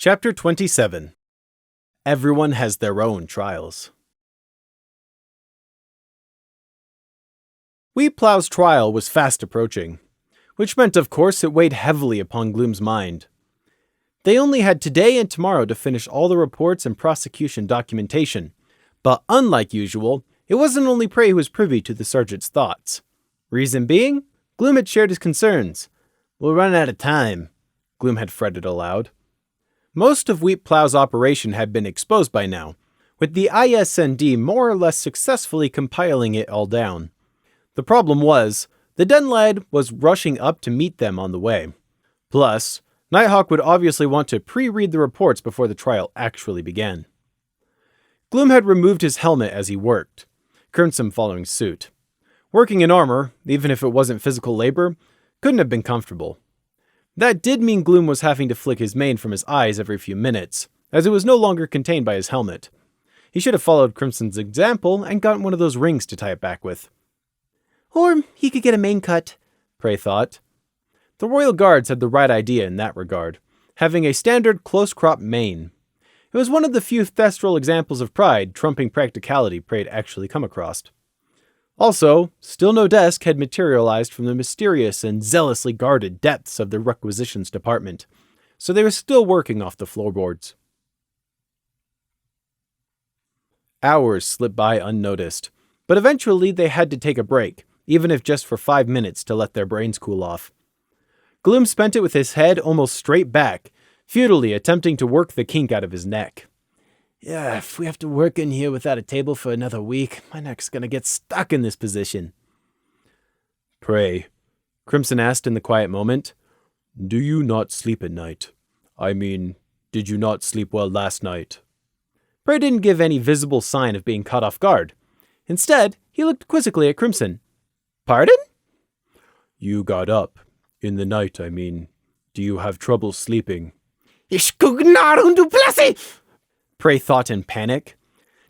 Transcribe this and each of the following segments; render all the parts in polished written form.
Chapter 27. Everyone has their own trials. Wheat Plow's trial was fast approaching, which meant, of course, it weighed heavily upon Gloom's mind. They only had today and tomorrow to finish all the reports and prosecution documentation, but unlike usual, it wasn't only Prey who was privy to the sergeant's thoughts. Reason being, Gloom had shared his concerns. "We'll run out of time," Gloom had fretted aloud. Most of Wheat Plow's operation had been exposed by now, with the ISND more or less successfully compiling it all down. The problem was, the den lad was rushing up to meet them on the way. Plus, Nighthawk would obviously want to pre-read the reports before the trial actually began. Gloom had removed his helmet as he worked, Crimson following suit. Working in armor, even if it wasn't physical labor, couldn't have been comfortable. That did mean Gloom was having to flick his mane from his eyes every few minutes, as it was no longer contained by his helmet. He should have followed Crimson's example and gotten one of those rings to tie it back with. Or he could get a mane cut, Prey thought. The Royal Guards had the right idea in that regard, having a standard close-cropped mane. It was one of the few thestral examples of pride trumping practicality Prey had actually come across. Also, still no desk had materialized from the mysterious and zealously guarded depths of the requisitions department, so they were still working off the floorboards. Hours slipped by unnoticed, but eventually they had to take a break, even if just for 5 minutes to let their brains cool off. Gloom spent it with his head almost straight back, futilely attempting to work the kink out of his neck. "Yeah, if we have to work in here without a table for another week, my neck's gonna get stuck in this position." "Prey," Crimson asked in the quiet moment, "do you not sleep at night? I mean, did you not sleep well last night?" Prey didn't give any visible sign of being caught off guard. Instead, he looked quizzically at Crimson. "Pardon?" "You got up. In the night, I mean. Do you have trouble sleeping?" Prey thought in panic.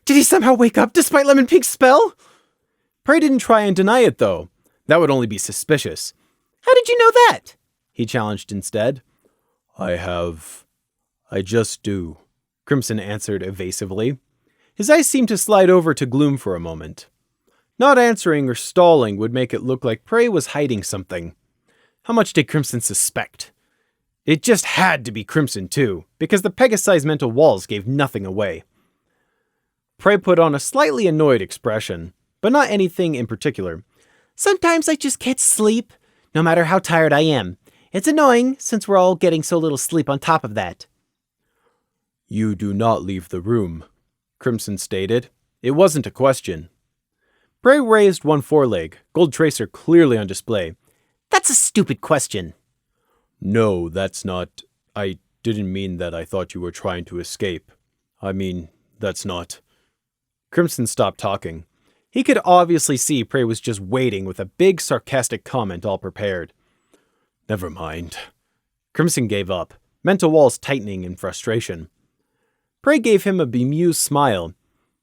Did he somehow wake up despite Lemon Pink's spell? Prey didn't try and deny it, though. That would only be suspicious. "How did you know that?" he challenged instead. I just do," Crimson answered evasively. His eyes seemed to slide over to Gloom for a moment. Not answering or stalling would make it look like Prey was hiding something. How much did Crimson suspect? It just had to be Crimson, too, because the Pegasus mental walls gave nothing away. Prey put on a slightly annoyed expression, but not anything in particular. "Sometimes I just can't sleep, no matter how tired I am. It's annoying, since we're all getting so little sleep on top of that." "You do not leave the room," Crimson stated. It wasn't a question. Prey raised one foreleg, gold tracer clearly on display. "That's a stupid question." "No, that's not... I didn't mean that I thought you were trying to escape. I mean, that's not..." Crimson stopped talking. He could obviously see Prey was just waiting with a big sarcastic comment all prepared. "Never mind." Crimson gave up, mental walls tightening in frustration. Prey gave him a bemused smile.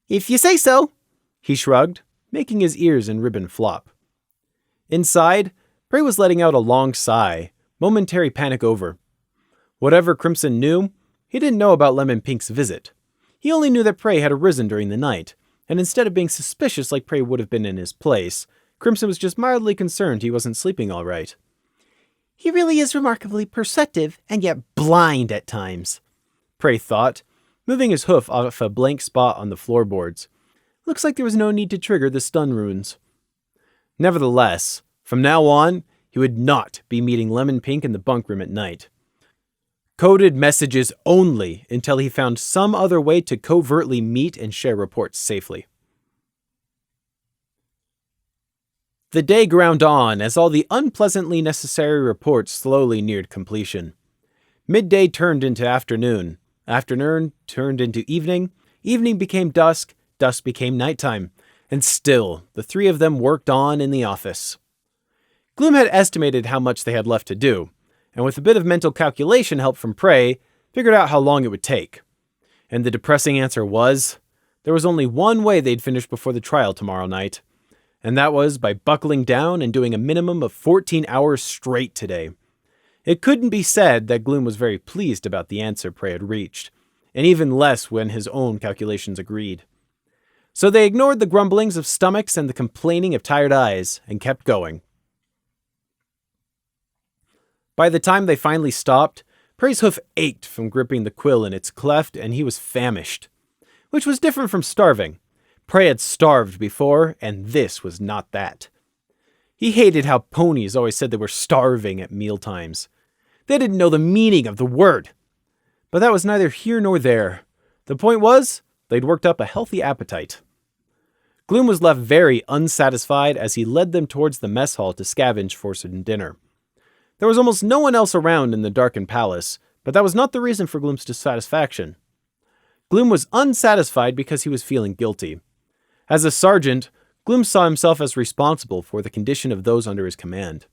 "If you say so," he shrugged, making his ears and ribbon flop. Inside, Prey was letting out a long sigh, momentary panic over. Whatever Crimson knew, he didn't know about Lemon Pink's visit. He only knew that Prey had arisen during the night, and instead of being suspicious like Prey would have been in his place, Crimson was just mildly concerned he wasn't sleeping all right. "He really is remarkably perceptive, and yet blind at times," Prey thought, moving his hoof off a blank spot on the floorboards. Looks like there was no need to trigger the stun runes. Nevertheless, from now on, he would not be meeting Lemon Pink in the bunk room at night. Coded messages only until he found some other way to covertly meet and share reports safely. The day ground on as all the unpleasantly necessary reports slowly neared completion. Midday turned into afternoon, afternoon turned into evening, evening became dusk, dusk became nighttime, and still the three of them worked on in the office. Gloom had estimated how much they had left to do, and with a bit of mental calculation help from Prey, figured out how long it would take. And the depressing answer was, there was only one way they'd finish before the trial tomorrow night, and that was by buckling down and doing a minimum of 14 hours straight today. It couldn't be said that Gloom was very pleased about the answer Prey had reached, and even less when his own calculations agreed. So they ignored the grumblings of stomachs and the complaining of tired eyes, and kept going. By the time they finally stopped, Prey's hoof ached from gripping the quill in its cleft, and he was famished. Which was different from starving. Prey had starved before, and this was not that. He hated how ponies always said they were starving at mealtimes. They didn't know the meaning of the word. But that was neither here nor there. The point was, they'd worked up a healthy appetite. Gloom was left very unsatisfied as he led them towards the mess hall to scavenge for some dinner. There was almost no one else around in the darkened palace, but that was not the reason for Gloom's dissatisfaction. Gloom was unsatisfied because he was feeling guilty. As a sergeant, Gloom saw himself as responsible for the condition of those under his command.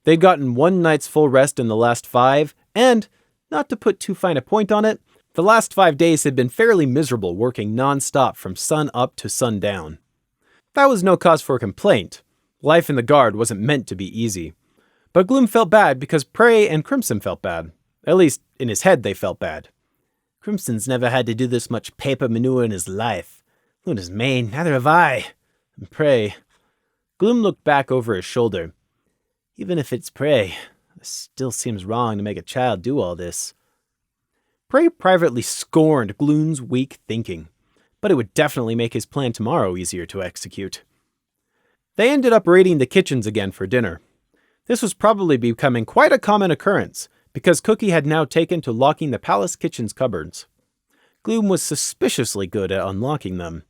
They'd gotten one night's full rest in the last 5, and, not to put too fine a point on it, the last 5 days had been fairly miserable working non-stop from sun up to sundown. That was no cause for complaint. Life in the guard wasn't meant to be easy. But Gloom felt bad because Prey and Crimson felt bad. At least, in his head they felt bad. Crimson's never had to do this much paper manure in his life. Luna's main, neither have I. And Prey. Gloom looked back over his shoulder. Even if it's Prey, it still seems wrong to make a child do all this. Prey privately scorned Gloom's weak thinking, but it would definitely make his plan tomorrow easier to execute. They ended up raiding the kitchens again for dinner. This was probably becoming quite a common occurrence, because Cookie had now taken to locking the palace kitchen's cupboards. Gloom was suspiciously good at unlocking them,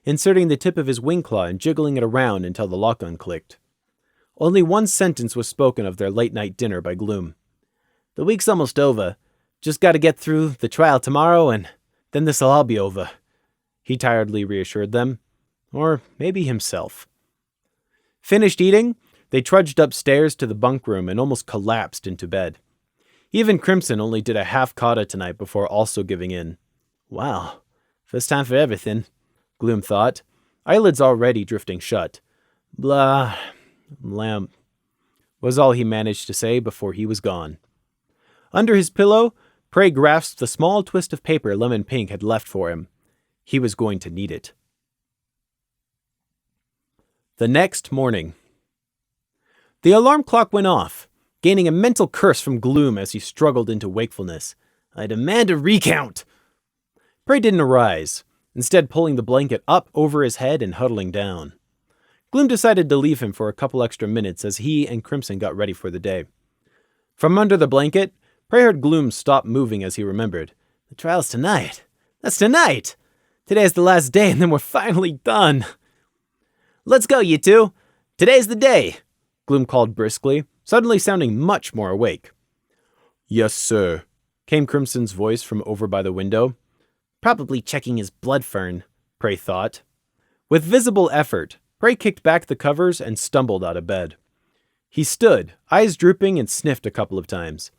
inserting the tip of his wing claw and jiggling it around until the lock unclicked. Only one sentence was spoken of their late-night dinner by Gloom. "The week's almost over. Just gotta get through the trial tomorrow, and then this'll all be over," he tiredly reassured them. Or maybe himself. Finished eating, they trudged upstairs to the bunk room and almost collapsed into bed. Even Crimson only did a half cotta tonight before also giving in. Wow, first time for everything, Gloom thought, eyelids already drifting shut. Blah, lamp, was all he managed to say before he was gone. Under his pillow, Prey grasped the small twist of paper Lemon Pink had left for him. He was going to need it. The next morning. The alarm clock went off, gaining a mental curse from Gloom as he struggled into wakefulness. "I demand a recount!" Prey didn't arise, instead pulling the blanket up over his head and huddling down. Gloom decided to leave him for a couple extra minutes as he and Crimson got ready for the day. From under the blanket, Prey heard Gloom stop moving as he remembered. "The trial's tonight. That's tonight! Today's the last day and then we're finally done." "Let's go, you two! Today's the day!" Gloom called briskly, suddenly sounding much more awake. "Yes, sir," came Crimson's voice from over by the window. Probably checking his blood fern, Prey thought. With visible effort, Prey kicked back the covers and stumbled out of bed. He stood, eyes drooping, and sniffed a couple of times.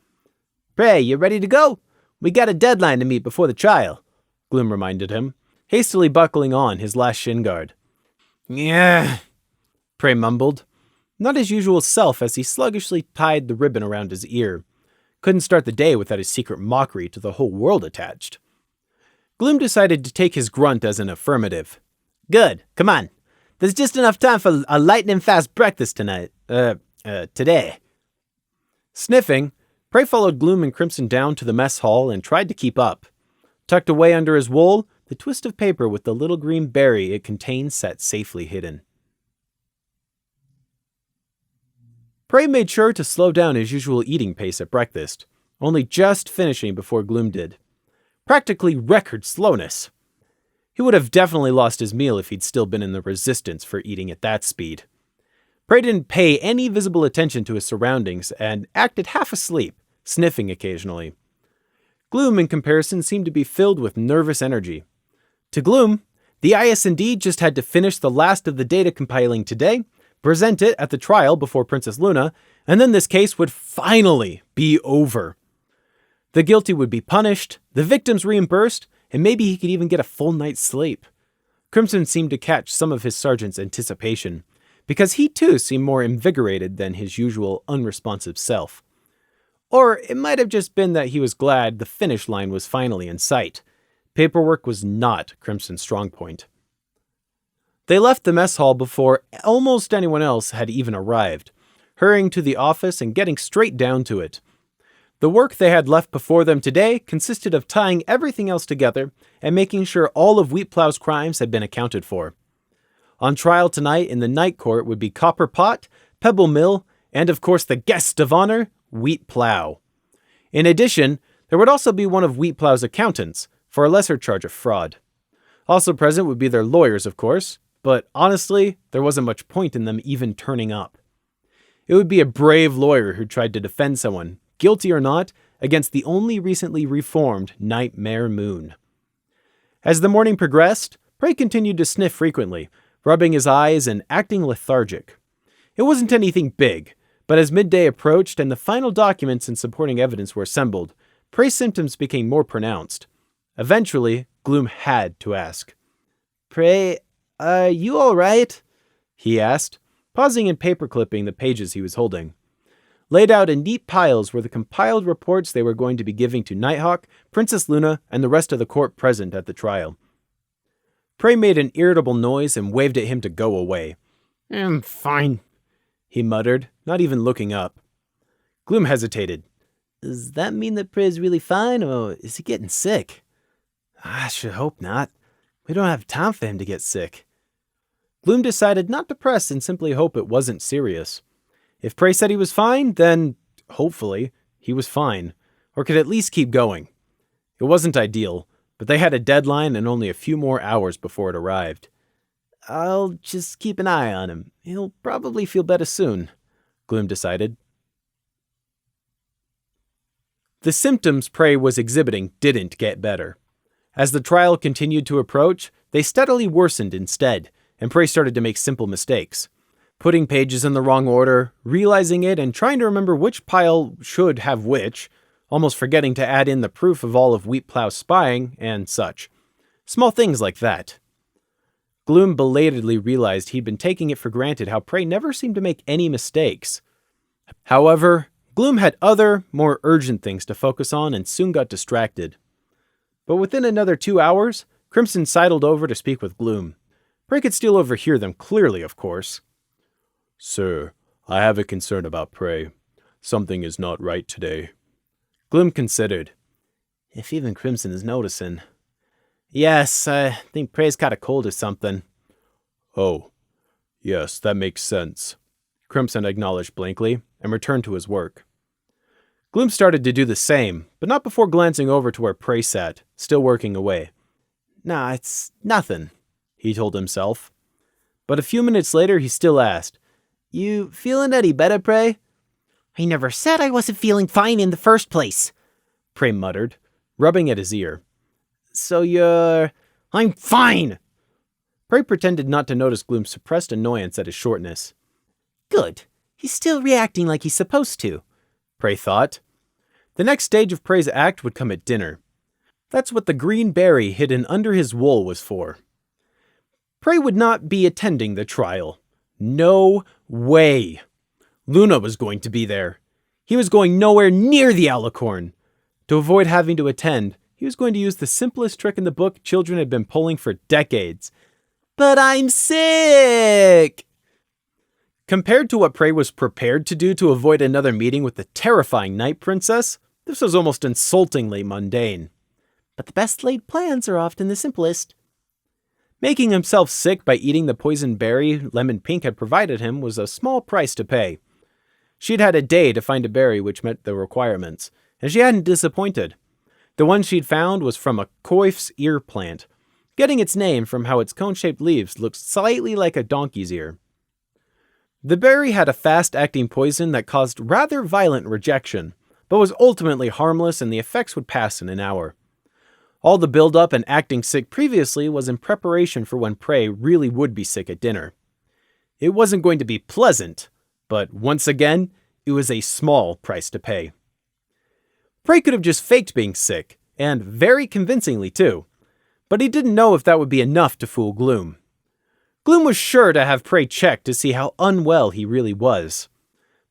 "Prey, you ready to go? We got a deadline to meet before the trial," Gloom reminded him, hastily buckling on his last shin guard. "Yeah," Prey mumbled, not his usual self as he sluggishly tied the ribbon around his ear. Couldn't start the day without his secret mockery to the whole world attached. Gloom decided to take his grunt as an affirmative. "Good, come on. There's just enough time for a lightning-fast breakfast today." Sniffing, Prey followed Gloom and Crimson down to the mess hall and tried to keep up. Tucked away under his wool, the twist of paper with the little green berry it contained sat safely hidden. Prey made sure to slow down his usual eating pace at breakfast, only just finishing before Gloom did. Practically record slowness. He would have definitely lost his meal if he'd still been in the resistance for eating at that speed. Prey didn't pay any visible attention to his surroundings and acted half asleep, sniffing occasionally. Gloom, in comparison, seemed to be filled with nervous energy. To Gloom, the IS&D just had to finish the last of the data compiling today, present it at the trial before Princess Luna, and then this case would finally be over. The guilty would be punished, the victims reimbursed, and maybe he could even get a full night's sleep. Crimson seemed to catch some of his sergeant's anticipation, because he too seemed more invigorated than his usual unresponsive self. Or it might have just been that he was glad the finish line was finally in sight. Paperwork was not Crimson's strong point. They left the mess hall before almost anyone else had even arrived, hurrying to the office and getting straight down to it. The work they had left before them today consisted of tying everything else together and making sure all of Wheatplow's crimes had been accounted for. On trial tonight in the night court would be Copper Pot, Pebble Mill, and of course the guest of honor, Wheatplow. In addition, there would also be one of Wheatplow's accountants, for a lesser charge of fraud. Also present would be their lawyers, of course, but honestly, there wasn't much point in them even turning up. It would be a brave lawyer who tried to defend someone, guilty or not, against the only recently reformed Nightmare Moon. As the morning progressed, Prey continued to sniff frequently, rubbing his eyes and acting lethargic. It wasn't anything big, but as midday approached and the final documents and supporting evidence were assembled, Prey's symptoms became more pronounced. Eventually, Gloom had to ask. "Prey, are you all right?" he asked, pausing and paperclipping the pages he was holding. Laid out in neat piles were the compiled reports they were going to be giving to Nighthawk, Princess Luna, and the rest of the court present at the trial. Prey made an irritable noise and waved at him to go away. "I'm fine," he muttered, not even looking up. Gloom hesitated. "Does that mean that Prey is really fine, or is he getting sick?" "I should hope not. We don't have time for him to get sick." Gloom decided not to press and simply hope it wasn't serious. If Prey said he was fine, then, hopefully, he was fine, or could at least keep going. It wasn't ideal, but they had a deadline and only a few more hours before it arrived. "I'll just keep an eye on him. He'll probably feel better soon," Gloom decided. The symptoms Prey was exhibiting didn't get better. As the trial continued to approach, they steadily worsened instead, and Prey started to make simple mistakes. Putting pages in the wrong order, realizing it, and trying to remember which pile should have which, almost forgetting to add in the proof of all of Wheatplow's spying, and such. Small things like that. Gloom belatedly realized he'd been taking it for granted how Prey never seemed to make any mistakes. However, Gloom had other, more urgent things to focus on and soon got distracted. But within another 2 hours, Crimson sidled over to speak with Gloom. Prey could still overhear them clearly, of course. "Sir, I have a concern about Prey. Something is not right today." Gloom considered. "If even Crimson is noticing." "Yes, I think Prey's got a cold or something." "Oh, yes, that makes sense," Crimson acknowledged blankly and returned to his work. Gloom started to do the same, but not before glancing over to where Prey sat, still working away. "Nah, it's nothing," he told himself. But a few minutes later, he still asked, "You feeling any better, Prey?" "I never said I wasn't feeling fine in the first place," Prey muttered, rubbing at his ear. "So I'm fine!" Prey pretended not to notice Gloom's suppressed annoyance at his shortness. "Good. He's still reacting like he's supposed to," Prey thought. The next stage of Prey's act would come at dinner. That's what the green berry hidden under his wool was for. Prey would not be attending the trial. No way. Luna was going to be there. He was going nowhere near the Alicorn. To avoid having to attend, he was going to use the simplest trick in the book children had been pulling for decades. "But I'm sick!" Compared to what Prey was prepared to do to avoid another meeting with the terrifying Night Princess, this was almost insultingly mundane. But the best laid plans are often the simplest. Making himself sick by eating the poison berry Lemon Pink had provided him was a small price to pay. She'd had a day to find a berry which met the requirements, and she hadn't disappointed. The one she'd found was from a coif's ear plant, getting its name from how its cone-shaped leaves looked slightly like a donkey's ear. The berry had a fast-acting poison that caused rather violent rejection, but was ultimately harmless and the effects would pass in an hour. All the build-up and acting sick previously was in preparation for when Prey really would be sick at dinner. It wasn't going to be pleasant, but once again, it was a small price to pay. Prey could have just faked being sick, and very convincingly too, but he didn't know if that would be enough to fool Gloom. Gloom was sure to have Prey checked to see how unwell he really was.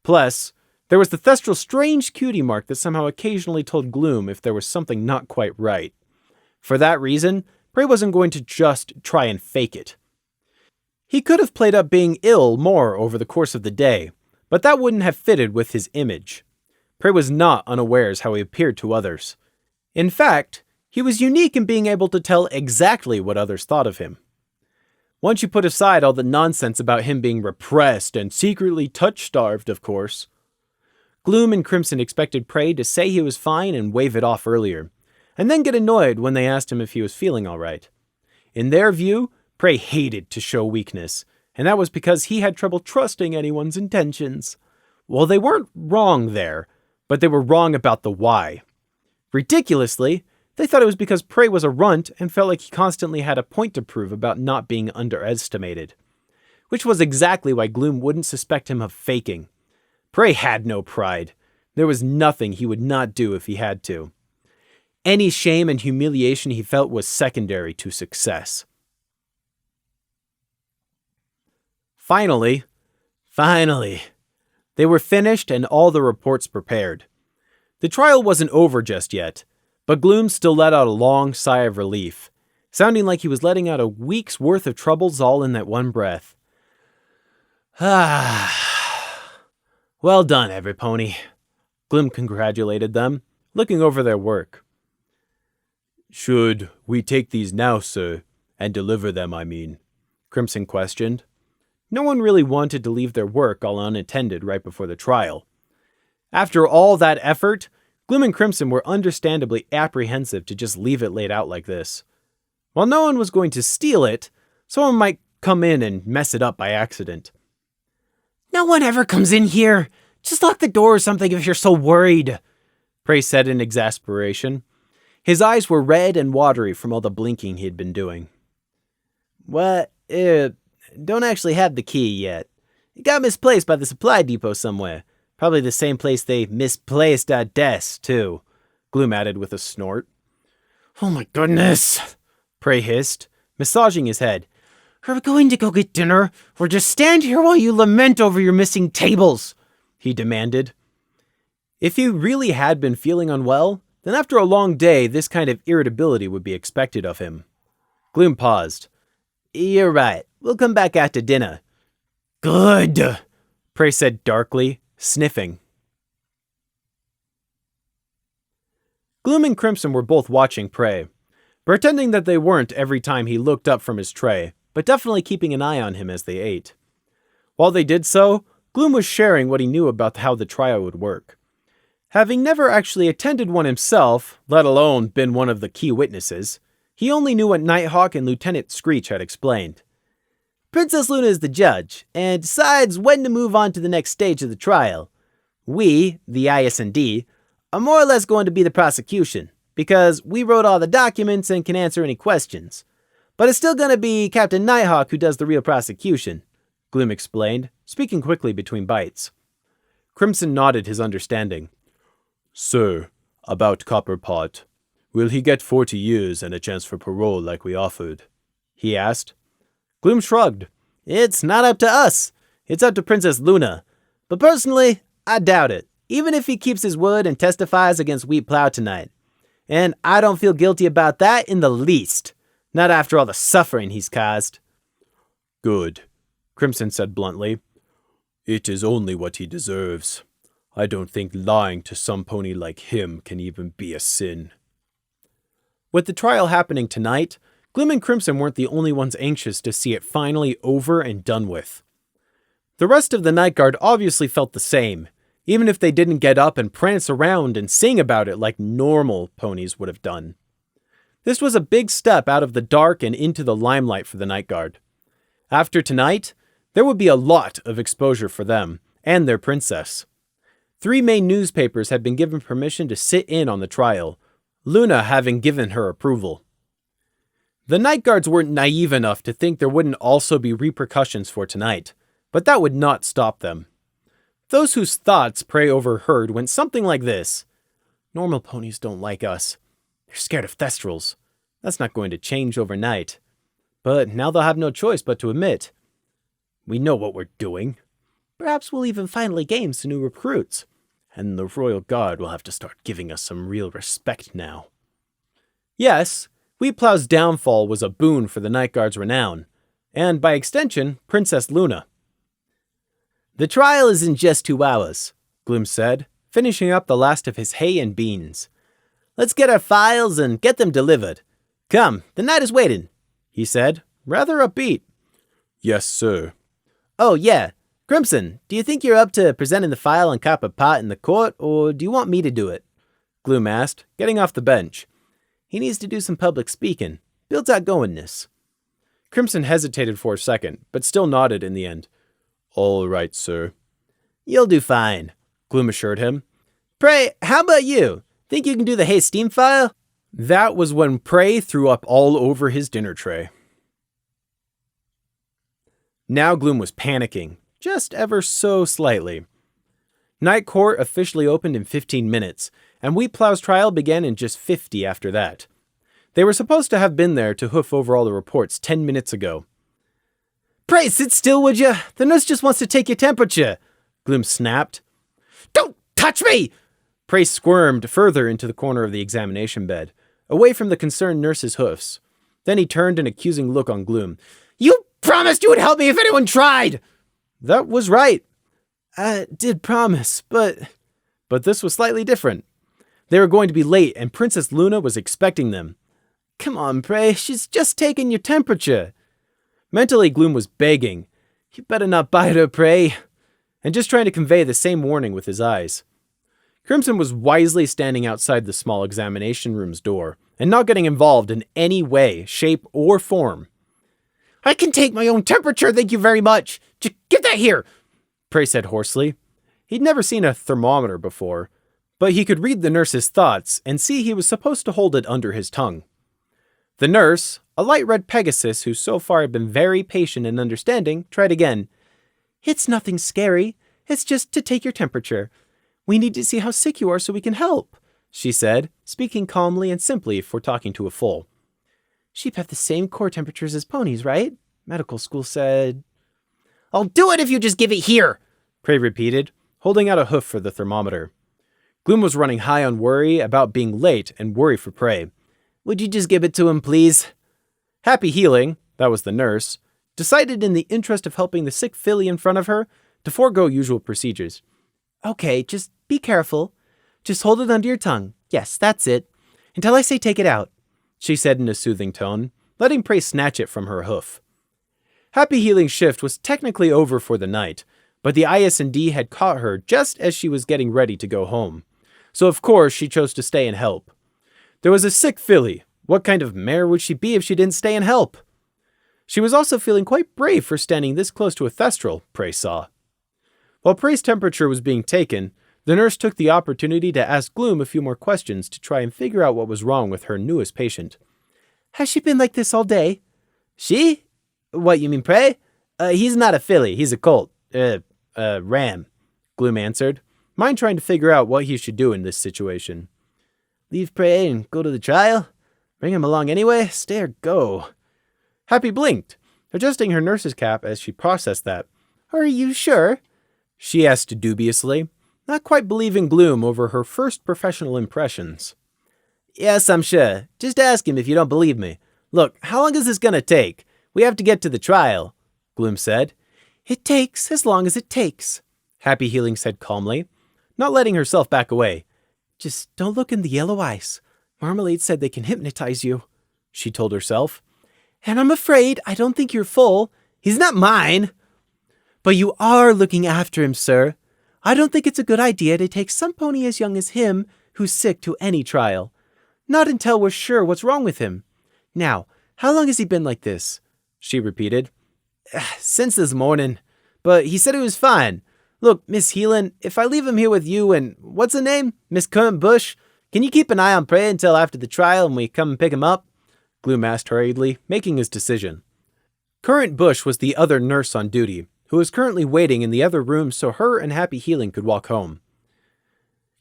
Plus, There was the Thestral's strange cutie mark that somehow occasionally told Gloom if there was something not quite right. For that reason, Prey wasn't going to just try and fake it. He could have played up being ill more over the course of the day, but that wouldn't have fitted with his image. Prey was not unawares how he appeared to others. In fact, he was unique in being able to tell exactly what others thought of him. Once you put aside all the nonsense about him being repressed and secretly touch-starved, of course. Gloom and Crimson expected Prey to say he was fine and wave it off earlier, and then get annoyed when they asked him if he was feeling alright. In their view, Prey hated to show weakness, and that was because he had trouble trusting anyone's intentions. Well, they weren't wrong there, but they were wrong about the why. Ridiculously, they thought it was because Prey was a runt and felt like he constantly had a point to prove about not being underestimated. Which was exactly why Gloom wouldn't suspect him of faking. Prey had no pride. There was nothing he would not do if he had to. Any shame and humiliation he felt was secondary to success. Finally, they were finished and all the reports prepared. The trial wasn't over just yet, but Gloom still let out a long sigh of relief, sounding like he was letting out a week's worth of troubles all in that one breath. Well done, Everypony. Gloom congratulated them, looking over their work. Should we take these now, sir, and deliver them, I mean? Crimson questioned. No one really wanted to leave their work all unattended right before the trial. After all that effort, Gloom and Crimson were understandably apprehensive to just leave it laid out like this. While no one was going to steal it, someone might come in and mess it up by accident. No one ever comes in here. Just lock the door or something if you're so worried, Prey said in exasperation. His eyes were red and watery from all the blinking he had been doing. What? Don't actually have the key yet. It got misplaced by the supply depot somewhere. Probably the same place they misplaced our desk, too, Gloom added with a snort. Oh my goodness, Prey hissed, massaging his head. Are we going to go get dinner, or just stand here while you lament over your missing tables? He demanded. If he really had been feeling unwell, then after a long day, this kind of irritability would be expected of him. Gloom paused. You're right. We'll come back after dinner. Good, Prey said darkly, sniffing. Gloom and Crimson were both watching Prey, pretending that they weren't every time he looked up from his tray, but definitely keeping an eye on him as they ate. While they did so, Gloom was sharing what he knew about how the trial would work. Having never actually attended one himself, let alone been one of the key witnesses, he only knew what Nighthawk and Lieutenant Screech had explained. Princess Luna is the judge, and decides when to move on to the next stage of the trial. We, the IS&D, are more or less going to be the prosecution, because we wrote all the documents and can answer any questions. But it's still going to be Captain Nighthawk who does the real prosecution, Gloom explained, speaking quickly between bites. Crimson nodded his understanding. Sir, about Copperpot. Will he get 40 years and a chance for parole like we offered? He asked. Gloom shrugged. It's not up to us. It's up to Princess Luna. But personally, I doubt it, even if he keeps his word and testifies against Wheat Plow tonight. And I don't feel guilty about that in the least. Not after all the suffering he's caused. Good, Crimson said bluntly. It is only what he deserves. I don't think lying to some pony like him can even be a sin. With the trial happening tonight, Gloom and Crimson weren't the only ones anxious to see it finally over and done with. The rest of the Night Guard obviously felt the same, even if they didn't get up and prance around and sing about it like normal ponies would have done. This was a big step out of the dark and into the limelight for the Night Guard. After tonight, there would be a lot of exposure for them and their princess. 3 main newspapers had been given permission to sit in on the trial, Luna having given her approval. The Night Guards weren't naive enough to think there wouldn't also be repercussions for tonight, but that would not stop them. Those whose thoughts Prey overheard went something like this. Normal ponies don't like us. They're scared of Thestrals. That's not going to change overnight. But now they'll have no choice but to admit. We know what we're doing. Perhaps we'll even finally gain some new recruits. And the royal guard will have to start giving us some real respect now. Yes, Weeplow's downfall was a boon for the Night Guard's renown, and by extension, Princess Luna. The trial is in just 2 hours, Gloom said, finishing up the last of his hay and beans. Let's get our files and get them delivered. Come, the knight is waiting, he said, rather upbeat. Yes, sir. Oh, yeah. Crimson, do you think you're up to presenting the file on Copper Pot in the court, or do you want me to do it? Gloom asked, getting off the bench. He needs to do some public speaking. Builds outgoingness. Crimson hesitated for a second, but still nodded in the end. All right, sir. You'll do fine, Gloom assured him. Pray, how about you? Think you can do the hay steam file? That was when Prey threw up all over his dinner tray. Now Gloom was panicking, just ever so slightly. Night Court officially opened in 15 minutes, and Weeplow's trial began in just 50 after that. They were supposed to have been there to hoof over all the reports 10 minutes ago. Pray, sit still, would you? The nurse just wants to take your temperature, Gloom snapped. Don't touch me! Prey squirmed further into the corner of the examination bed, away from the concerned nurse's hoofs. Then he turned an accusing look on Gloom. You promised you would help me if anyone tried! That was right. I did promise, but this was slightly different. They were going to be late, and Princess Luna was expecting them. Come on, Prey, she's just taking your temperature. Mentally, Gloom was begging. You better not bite her, Prey. And just trying to convey the same warning with his eyes. Crimson was wisely standing outside the small examination room's door, and not getting involved in any way, shape, or form. I can take my own temperature, thank you very much. Just get that here, Prey said hoarsely. He'd never seen a thermometer before, but he could read the nurse's thoughts and see he was supposed to hold it under his tongue. The nurse, a light red Pegasus who so far had been very patient and understanding, tried again. It's nothing scary. It's just to take your temperature. We need to see how sick you are so we can help, she said, speaking calmly and simply for talking to a foal. Sheep have the same core temperatures as ponies, right? Medical school said. I'll do it if you just give it here, Prey repeated, holding out a hoof for the thermometer. Gloom was running high on worry about being late and worry for Prey. Would you just give it to him, please? Happy Healing, that was the nurse, decided in the interest of helping the sick filly in front of her to forego usual procedures. Okay, just be careful. Just hold it under your tongue. Yes, that's it. Until I say take it out, she said in a soothing tone, letting Prey snatch it from her hoof. Happy Healing's shift was technically over for the night, but the IS&D had caught her just as she was getting ready to go home. So of course she chose to stay and help. There was a sick filly. What kind of mare would she be if she didn't stay and help? She was also feeling quite brave for standing this close to a thestral, Prey saw. While Prey's temperature was being taken, the nurse took the opportunity to ask Gloom a few more questions to try and figure out what was wrong with her newest patient. Has she been like this all day? She? What, you mean Prey? He's not a filly, he's a colt. Ram, Gloom answered, mind trying to figure out what he should do in this situation. Leave Prey and go to the trial? Bring him along anyway? Stay or go? Happy blinked, adjusting her nurse's cap as she processed that. Are you sure? She asked dubiously, not quite believing Gloom over her first professional impressions. Yes, I'm sure. Just ask him if you don't believe me. Look, how long is this gonna take? We have to get to the trial, Gloom said. It takes as long as it takes, Happy Healing said calmly, not letting herself back away. Just don't look in the yellow eyes. Marmalade said they can hypnotize you, she told herself. And I'm afraid I don't think you're full. He's not mine. But you are looking after him, sir. I don't think it's a good idea to take some pony as young as him who's sick to any trial. Not until we're sure what's wrong with him. Now, how long has he been like this? She repeated. Since this morning. But he said he was fine. Look, Miss Heelan, if I leave him here with you and, what's her name? Miss Currant Bush, can you keep an eye on Prey until after the trial and we come and pick him up? Gloom asked hurriedly, making his decision. Currant Bush was the other nurse on duty, who was currently waiting in the other room so her and Happy Healing could walk home.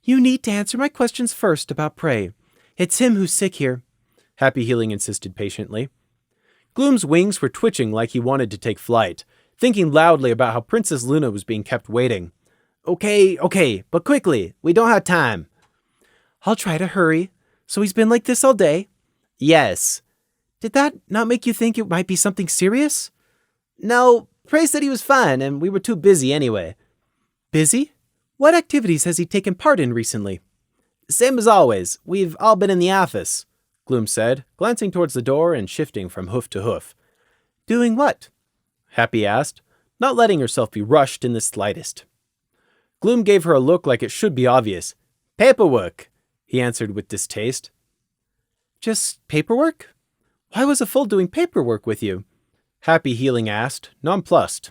You need to answer my questions first about Prey. It's him who's sick here, Happy Healing insisted patiently. Gloom's wings were twitching like he wanted to take flight, thinking loudly about how Princess Luna was being kept waiting. Okay, but quickly. We don't have time. I'll try to hurry. So he's been like this all day? Yes. Did that not make you think it might be something serious? No, Prey said he was fine and we were too busy anyway. Busy? What activities has he taken part in recently? Same as always. We've all been in the office, Gloom said, glancing towards the door and shifting from hoof to hoof. Doing what? Happy asked, not letting herself be rushed in the slightest. Gloom gave her a look like it should be obvious. Paperwork, he answered with distaste. Just paperwork? Why was a fool doing paperwork with you? Happy Healing asked, nonplussed.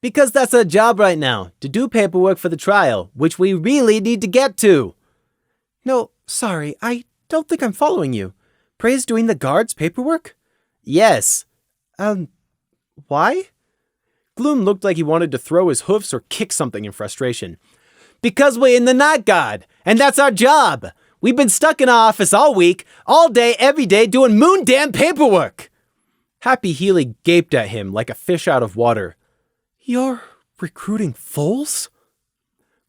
Because that's our job right now, to do paperwork for the trial, which we really need to get to. No, sorry, I don't think I'm following you. Prey's doing the guard's paperwork? Yes. Why? Gloom looked like he wanted to throw his hoofs or kick something in frustration. Because we're in the night guard, and that's our job. We've been stuck in our office all week, all day, every day, doing moon damn paperwork. Happy Healy gaped at him like a fish out of water. You're recruiting foals?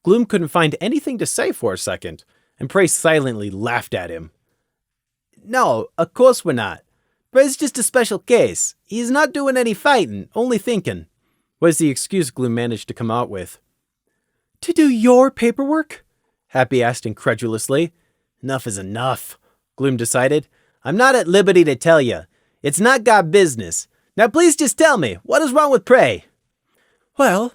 Gloom couldn't find anything to say for a second, and Prey silently laughed at him. No, of course we're not. Prey's just a special case. He's not doing any fighting, only thinking, was the excuse Gloom managed to come out with. To do your paperwork? Happy asked incredulously. Enough is enough, Gloom decided. I'm not at liberty to tell you. It's not God business. Now please just tell me, what is wrong with Prey? Well,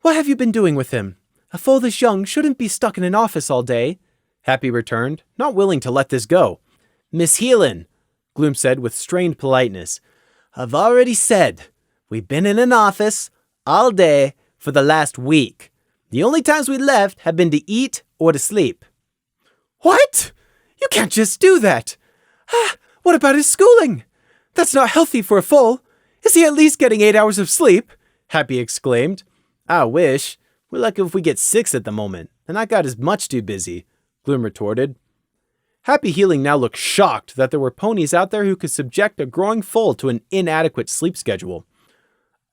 what have you been doing with him? A foal this young shouldn't be stuck in an office all day, Happy returned, not willing to let this go. Miss Heelan, Gloom said with strained politeness, I've already said, we've been in an office all day for the last week. The only times we left have been to eat or to sleep. What? You can't just do that. What about his schooling? That's not healthy for a foal. Is he at least getting 8 hours of sleep? Happy exclaimed. I wish. We're lucky if we get 6 at the moment, and I got as much too busy, Gloom retorted. Happy Healing now looked shocked that there were ponies out there who could subject a growing foal to an inadequate sleep schedule.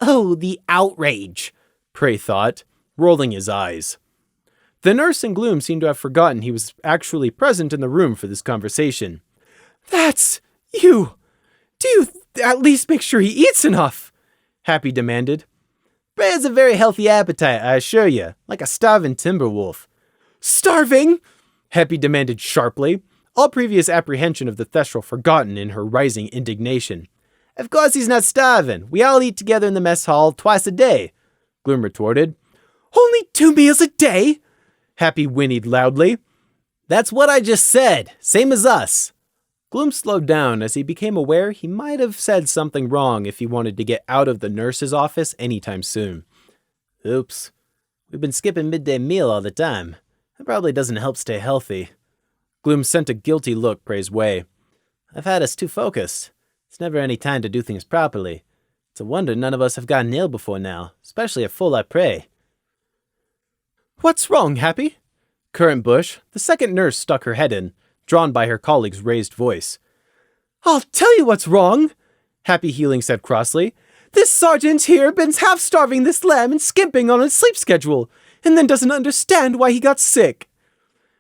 Oh, the outrage, Prey thought, rolling his eyes. The nurse and Gloom seemed to have forgotten he was actually present in the room for this conversation. That's you! Do you at least make sure he eats enough? Happy demanded. Prey has a very healthy appetite, I assure you, like a starving timber wolf. Starving? Happy demanded sharply, all previous apprehension of the Thestral forgotten in her rising indignation. Of course he's not starving. We all eat together in the mess hall twice a day, Gloom retorted. Only 2 meals a day? Happy whinnied loudly. That's what I just said, same as us. Gloom slowed down as he became aware he might have said something wrong if he wanted to get out of the nurse's office anytime soon. Oops. We've been skipping midday meal all the time. That probably doesn't help stay healthy. Gloom sent a guilty look Prey's way. I've had us too focused. It's never any time to do things properly. It's a wonder none of us have gotten ill before now, especially a foal like Prey. What's wrong, Happy? Currant Bush, the second nurse, stuck her head in, drawn by her colleague's raised voice. I'll tell you what's wrong, Happy Healing said crossly. This sergeant here been half-starving this lamb and skimping on his sleep schedule, and then doesn't understand why he got sick.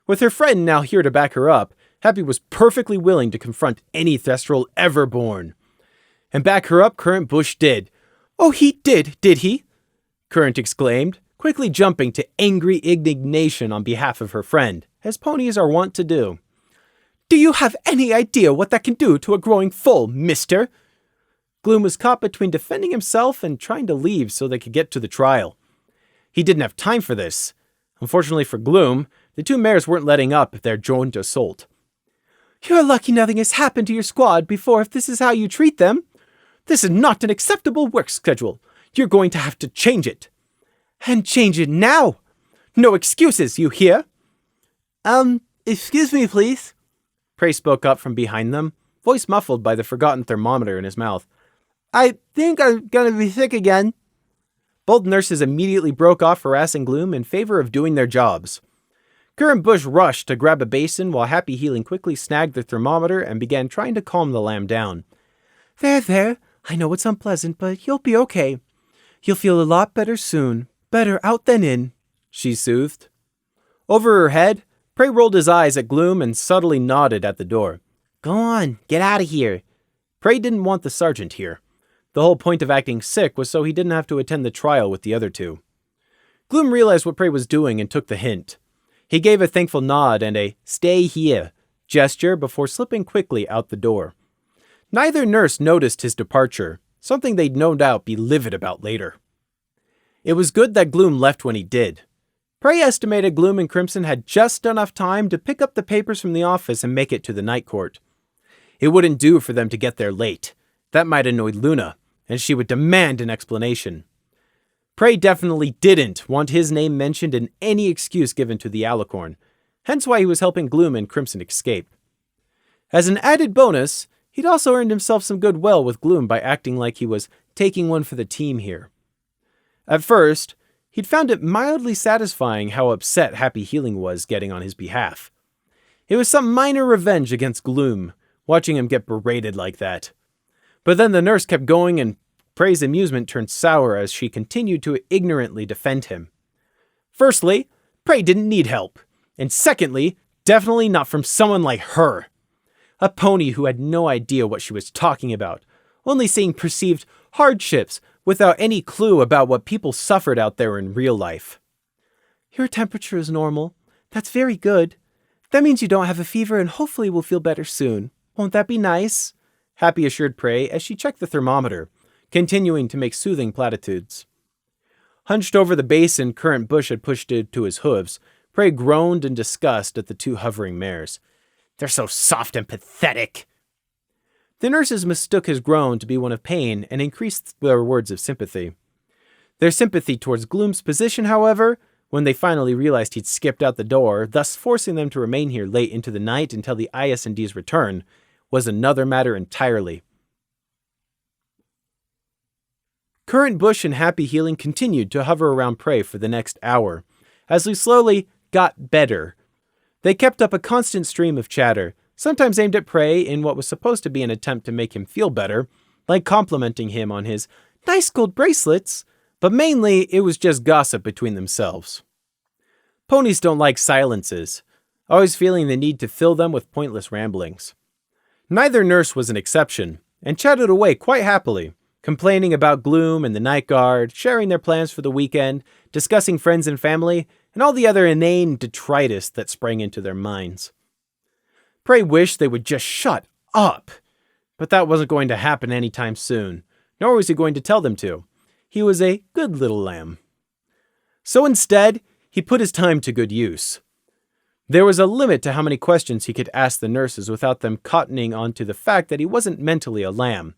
With her friend now here to back her up, Happy was perfectly willing to confront any Thestral ever born. And back her up Currant Bush did. Oh, he did he? Currant exclaimed, quickly jumping to angry indignation on behalf of her friend, as ponies are wont to do. Do you have any idea what that can do to a growing foal, mister? Gloom was caught between defending himself and trying to leave so they could get to the trial. He didn't have time for this. Unfortunately for Gloom, the 2 mares weren't letting up their joint assault. You're lucky nothing has happened to your squad before if this is how you treat them. This is not an acceptable work schedule. You're going to have to change it. And change it now. No excuses, you hear? Excuse me, please. Prey spoke up from behind them, voice muffled by the forgotten thermometer in his mouth. I think I'm gonna be sick again. Both nurses immediately broke off harassing Gloom in favor of doing their jobs. Currant Bush rushed to grab a basin while Happy Healing quickly snagged the thermometer and began trying to calm the lamb down. There. I know it's unpleasant, but you'll be okay. You'll feel a lot better soon. Better out than in. she soothed. Over her head, Prey rolled his eyes at Gloom and subtly nodded at the door. Go on, get out of here. Prey didn't want the sergeant here. The whole point of acting sick was so he didn't have to attend the trial with the other two. Gloom realized what Prey was doing and took the hint. He gave a thankful nod and a "stay here" gesture before slipping quickly out the door. Neither nurse noticed his departure, something they'd no doubt be livid about later. It was good that Gloom left when he did. Prey estimated Gloom and Crimson had just enough time to pick up the papers from the office and make it to the night court. It wouldn't do for them to get there late. That might annoy Luna, and she would demand an explanation. Prey definitely didn't want his name mentioned in any excuse given to the Alicorn, hence why he was helping Gloom and Crimson escape. As an added bonus, he'd also earned himself some goodwill with Gloom by acting like he was taking one for the team here. At first, he'd found it mildly satisfying how upset Happy Healing was getting on his behalf. It was some minor revenge against Gloom, watching him get berated like that. But then the nurse kept going and Prey's amusement turned sour as she continued to ignorantly defend him. Firstly, Prey didn't need help. And secondly, definitely not from someone like her. A pony who had no idea what she was talking about, only seeing perceived hardships without any clue about what people suffered out there in real life. Your temperature is normal. That's very good. That means you don't have a fever and hopefully will feel better soon. Won't that be nice? Happy assured Prey as she checked the thermometer, continuing to make soothing platitudes. Hunched over the basin Current Bush had pushed to his hooves, Prey groaned in disgust at the two hovering mares. They're so soft and pathetic. The nurses mistook his groan to be one of pain and increased their words of sympathy. Their sympathy towards Gloom's position, however, when they finally realized he'd skipped out the door, thus forcing them to remain here late into the night until the IS&D's return, was another matter entirely. Current Bush and Happy Healing continued to hover around Prey for the next hour, as we slowly got better. They kept up a constant stream of chatter, sometimes aimed at Prey in what was supposed to be an attempt to make him feel better, like complimenting him on his nice gold bracelets, but mainly it was just gossip between themselves. Ponies don't like silences, always feeling the need to fill them with pointless ramblings. Neither nurse was an exception, and chatted away quite happily, complaining about Gloom and the night guard, sharing their plans for the weekend, discussing friends and family, and all the other inane detritus that sprang into their minds. Prey wished they would just shut up, but that wasn't going to happen anytime soon, nor was he going to tell them to. He was a good little lamb. So instead, he put his time to good use. There was a limit to how many questions he could ask the nurses without them cottoning on to the fact that he wasn't mentally a lamb.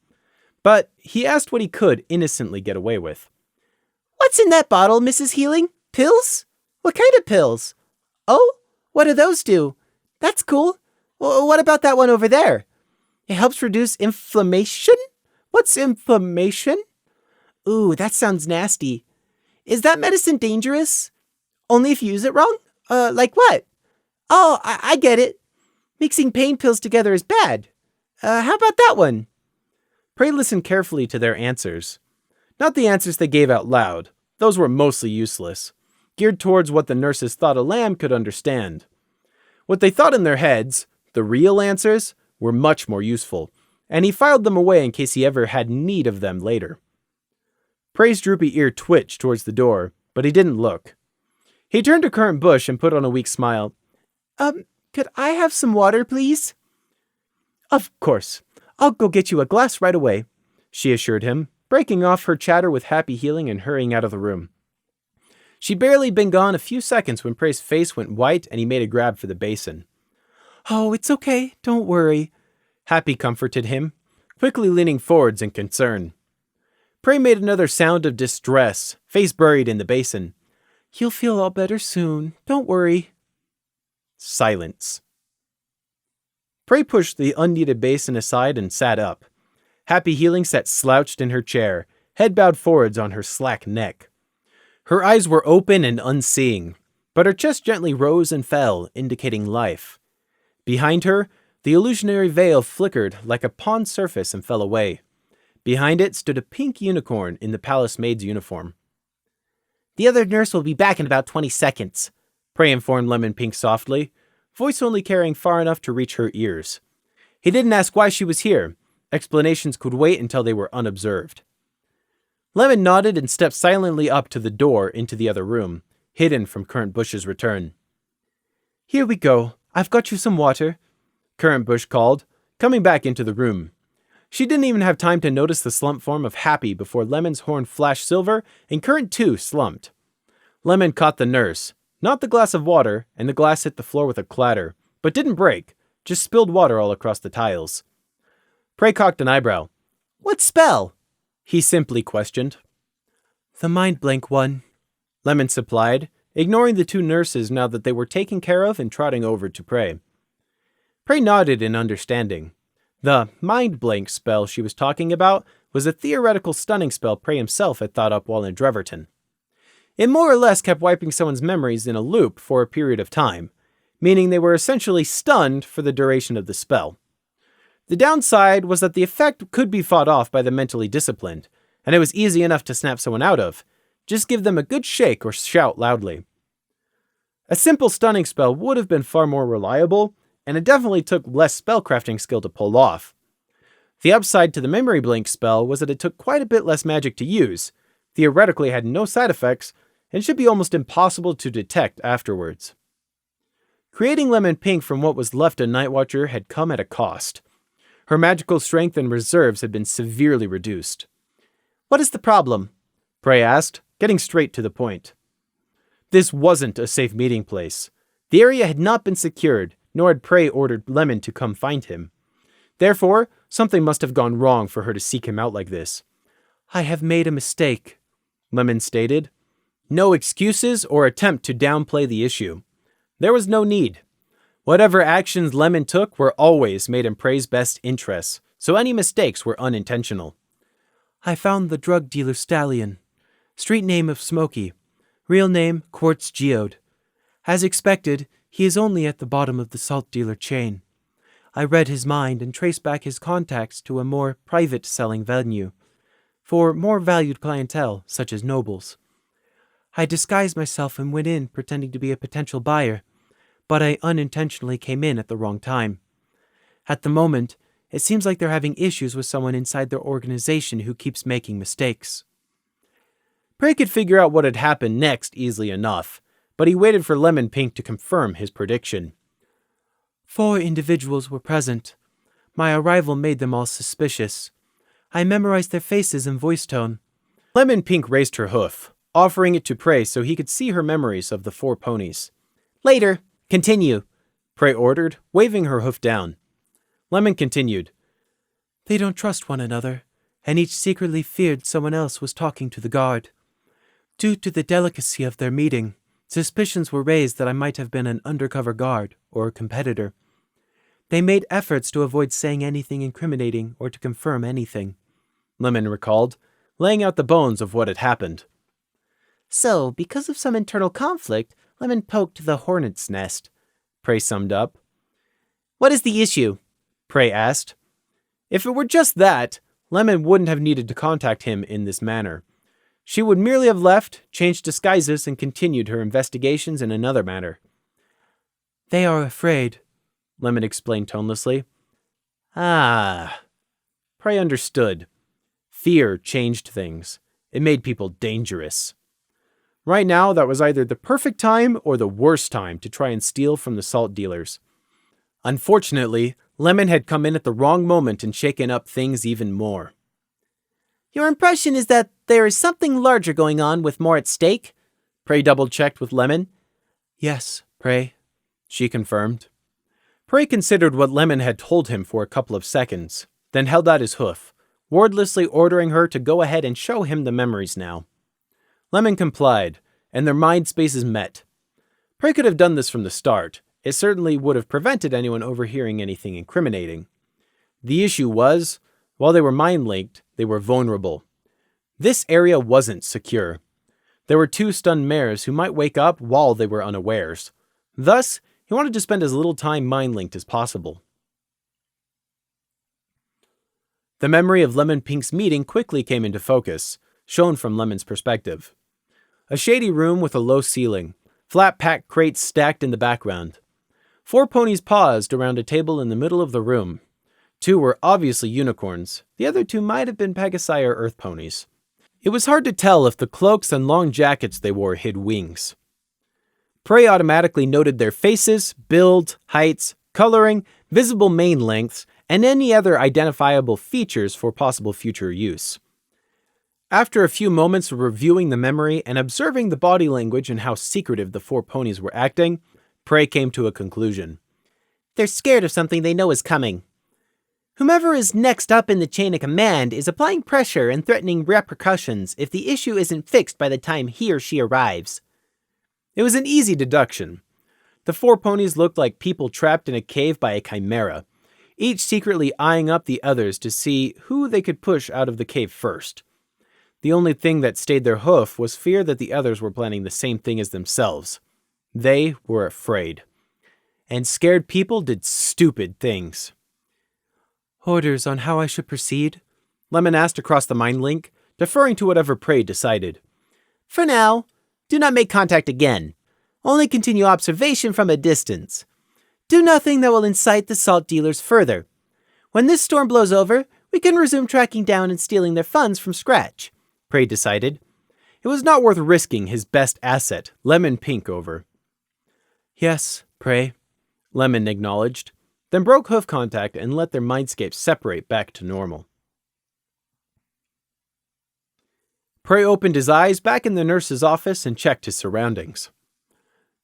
But he asked what he could innocently get away with. What's in that bottle, Mrs. Healing? Pills? What kind of pills? Oh, what do those do? That's cool. What about that one over there? It helps reduce inflammation? What's inflammation? Ooh, that sounds nasty. Is that medicine dangerous? Only if you use it wrong? Like what? Oh, I get it. Mixing pain pills together is bad. How about that one? Prey listened carefully to their answers. Not the answers they gave out loud. Those were mostly useless, geared towards what the nurses thought a lamb could understand. What they thought in their heads, the real answers, were much more useful, and he filed them away in case he ever had need of them later. Prey's droopy ear twitched towards the door, but he didn't look. He turned to Current Bush and put on a weak smile. Could I have some water, please? Of course. I'll go get you a glass right away, she assured him, breaking off her chatter with Happy Healing and hurrying out of the room. She'd barely been gone a few seconds when Prey's face went white and he made a grab for the basin. Oh, it's okay. Don't worry, Happy comforted him, quickly leaning forwards in concern. Prey made another sound of distress, face buried in the basin. You'll feel all better soon. Don't worry. Silence. Prey pushed the unneeded basin aside and sat up. Happy Healing sat slouched in her chair, head bowed forwards on her slack neck. Her eyes were open and unseeing, but her chest gently rose and fell, indicating life. Behind her, the illusionary veil flickered like a pond surface and fell away. Behind it stood a pink unicorn in the palace maid's uniform. The other nurse will be back in about 20 seconds, Prey informed Lemon Pink softly, voice only carrying far enough to reach her ears. He didn't ask why she was here. Explanations could wait until they were unobserved. Lemon nodded and stepped silently up to the door into the other room, hidden from Currant Bush's return. "Here we go. I've got you some water," Currant Bush called, coming back into the room. She didn't even have time to notice the slump form of Happy before Lemon's horn flashed silver and Currant too slumped. Lemon caught the nurse, not the glass of water, and the glass hit the floor with a clatter, but didn't break, just spilled water all across the tiles. Prey cocked an eyebrow. "What spell?" He simply questioned. "The mind blank one," Lemon supplied, ignoring the two nurses now that they were taken care of and trotting over to Prey. Prey nodded in understanding. The mind blank spell she was talking about was a theoretical stunning spell Prey himself had thought up while in Dreverton. It more or less kept wiping someone's memories in a loop for a period of time, meaning they were essentially stunned for the duration of the spell. The downside was that the effect could be fought off by the mentally disciplined, and it was easy enough to snap someone out of. Just give them a good shake or shout loudly. A simple stunning spell would have been far more reliable, and it definitely took less spellcrafting skill to pull off. The upside to the memory blink spell was that it took quite a bit less magic to use, theoretically had no side effects, and should be almost impossible to detect afterwards. Creating Lemon Pink from what was left of Nightwatcher had come at a cost. Her magical strength and reserves had been severely reduced. "What is the problem?" Prey asked, getting straight to the point. This wasn't a safe meeting place. The area had not been secured, nor had Prey ordered Lemon to come find him. Therefore, something must have gone wrong for her to seek him out like this. "I have made a mistake," Lemon stated. No excuses or attempt to downplay the issue. There was no need. Whatever actions Lemon took were always made in Prey's best interests, so any mistakes were unintentional. "I found the drug dealer Stallion. Street name of Smokey. Real name Quartz Geode. As expected, he is only at the bottom of the salt dealer chain. I read his mind and traced back his contacts to a more private selling venue, for more valued clientele, such as nobles. I disguised myself and went in pretending to be a potential buyer, but I unintentionally came in at the wrong time. At the moment, it seems like they're having issues with someone inside their organization who keeps making mistakes." Prey could figure out what had happened next easily enough, but he waited for Lemon Pink to confirm his prediction. 4 individuals were present. My arrival made them all suspicious. I memorized their faces and voice tone. Lemon Pink raised her hoof, offering it to Prey so he could see her memories of the 4 ponies. "Later. Continue," Prey ordered, waving her hoof down. Lemon continued. "They don't trust one another, and each secretly feared someone else was talking to the guard. Due to the delicacy of their meeting, suspicions were raised that I might have been an undercover guard or a competitor. They made efforts to avoid saying anything incriminating or to confirm anything," Lemon recalled, laying out the bones of what had happened. "So, because of some internal conflict, Lemon poked the hornet's nest," Prey summed up. "What is the issue?" Prey asked. If it were just that, Lemon wouldn't have needed to contact him in this manner. She would merely have left, changed disguises, and continued her investigations in another manner. "They are afraid," Lemon explained tonelessly. "Ah." Prey understood. Fear changed things. It made people dangerous. Right now, that was either the perfect time or the worst time to try and steal from the salt dealers. Unfortunately, Lemon had come in at the wrong moment and shaken up things even more. "Your impression is that there is something larger going on with more at stake?" Prey double-checked with Lemon. "Yes, Prey," she confirmed. Prey considered what Lemon had told him for a couple of seconds, then held out his hoof, wordlessly ordering her to go ahead and show him the memories now. Lemon complied, and their mind spaces met. Prey could have done this from the start. It certainly would have prevented anyone overhearing anything incriminating. The issue was, while they were mind-linked, they were vulnerable. This area wasn't secure. There were 2 stunned mares who might wake up while they were unawares. Thus, he wanted to spend as little time mind-linked as possible. The memory of Lemon Pink's meeting quickly came into focus, shown from Lemon's perspective. A shady room with a low ceiling, flat pack crates stacked in the background. 4 ponies paused around a table in the middle of the room. 2 were obviously unicorns. The other 2 might have been Pegasi or Earth ponies. It was hard to tell if the cloaks and long jackets they wore hid wings. Prey automatically noted their faces, build, heights, coloring, visible mane lengths, and any other identifiable features for possible future use. After a few moments of reviewing the memory and observing the body language and how secretive the 4 ponies were acting, Prey came to a conclusion. They're scared of something they know is coming. Whomever is next up in the chain of command is applying pressure and threatening repercussions if the issue isn't fixed by the time he or she arrives. It was an easy deduction. The 4 ponies looked like people trapped in a cave by a chimera, each secretly eyeing up the others to see who they could push out of the cave first. The only thing that stayed their hoof was fear that the others were planning the same thing as themselves. They were afraid. And scared people did stupid things. "Orders on how I should proceed?" Lemon asked across the mind link, deferring to whatever Prey decided. For now, do not make contact again. Only continue observation from a distance. Do nothing that will incite the salt dealers further. When this storm blows over, we can resume tracking down and stealing their funds from scratch, Prey decided. It was not worth risking his best asset, Lemon Pink, over. "Yes, Prey," Lemon acknowledged, then broke hoof contact and let their mindscapes separate back to normal. Prey opened his eyes back in the nurse's office and checked his surroundings.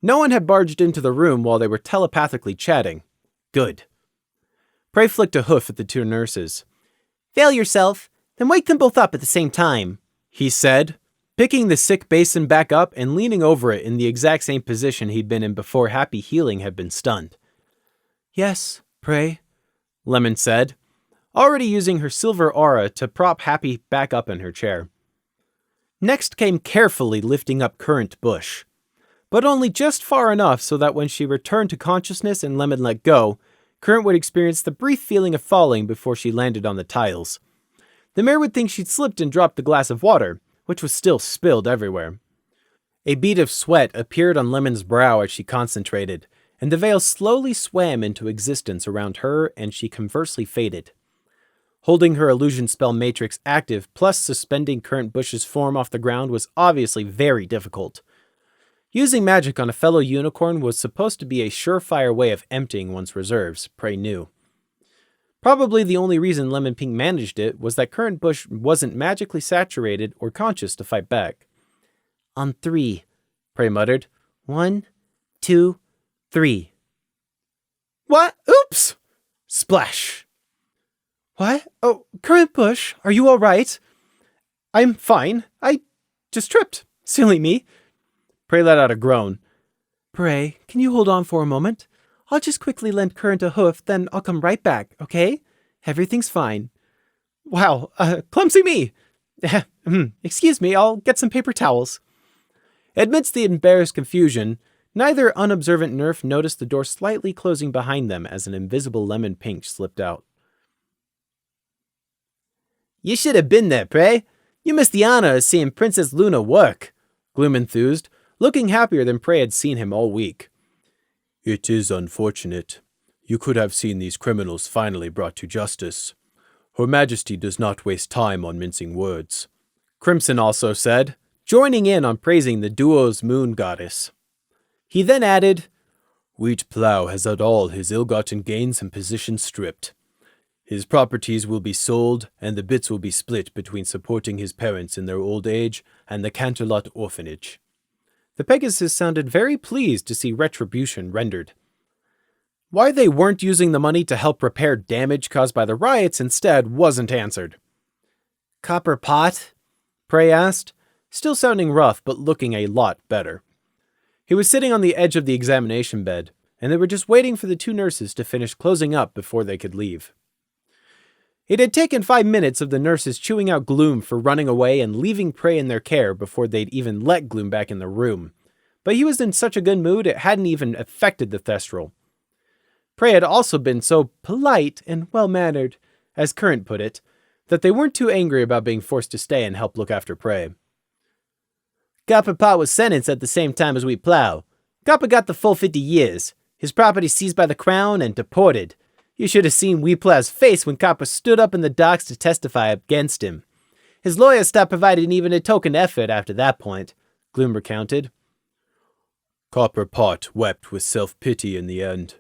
No one had barged into the room while they were telepathically chatting. Good. Prey flicked a hoof at the 2 nurses. Fail yourself, then wake them both up at the same time, he said, picking the sick basin back up and leaning over it in the exact same position he'd been in before Happy Healing had been stunned. "Yes, Prey," Lemon said, already using her silver aura to prop Happy back up in her chair. Next came carefully lifting up Current Bush, but only just far enough so that when she returned to consciousness and Lemon let go, Current would experience the brief feeling of falling before she landed on the tiles. The mare would think she'd slipped and dropped the glass of water, which was still spilled everywhere. A bead of sweat appeared on Lemon's brow as she concentrated, and the veil slowly swam into existence around her and she conversely faded. Holding her illusion spell matrix active plus suspending Current Bush's form off the ground was obviously very difficult. Using magic on a fellow unicorn was supposed to be a surefire way of emptying one's reserves, Prey knew. Probably the only reason Lemon Pink managed it was that Current Bush wasn't magically saturated or conscious to fight back. On 3, Prey muttered. 1, 2, 3. "What? Oops!" Splash. "What? Oh, Current Bush, are you all right?" "I'm fine. I just tripped. Silly me." Prey let out a groan. "Prey, can you hold on for a moment? I'll just quickly lend Current a hoof, then I'll come right back, okay? Everything's fine." "Wow, clumsy me." "Excuse me, I'll get some paper towels." Amidst the embarrassed confusion, neither unobservant nerf noticed the door slightly closing behind them as an invisible Lemon Pink slipped out. "You should have been there, Prey. You missed the honor of seeing Princess Luna work," Gloom enthused, looking happier than Prey had seen him all week. "It is unfortunate. You could have seen these criminals finally brought to justice. Her Majesty does not waste time on mincing words," Crimson also said, joining in on praising the duo's moon goddess. He then added, "Wheat Plow has had all his ill-gotten gains and positions stripped. His properties will be sold, and the bits will be split between supporting his parents in their old age and the Canterlot Orphanage." The Pegasus sounded very pleased to see retribution rendered. Why they weren't using the money to help repair damage caused by the riots instead wasn't answered. "Copper pot?" Prey asked, still sounding rough but looking a lot better. He was sitting on the edge of the examination bed, and they were just waiting for the 2 nurses to finish closing up before they could leave. It had taken 5 minutes of the nurses chewing out Gloom for running away and leaving Prey in their care before they'd even let Gloom back in the room, but he was in such a good mood it hadn't even affected the Thestral. Prey had also been so polite and well-mannered, as Current put it, that they weren't too angry about being forced to stay and help look after Prey. Copper Pot was sentenced at the same time as Wheat Plow. Copper got the full 50 years. His property seized by the crown and deported. You should have seen Wheat Plow's face when Copper stood up in the docks to testify against him. His lawyers stopped providing even a token effort after that point, Gloom recounted. Copper Pot wept with self-pity in the end.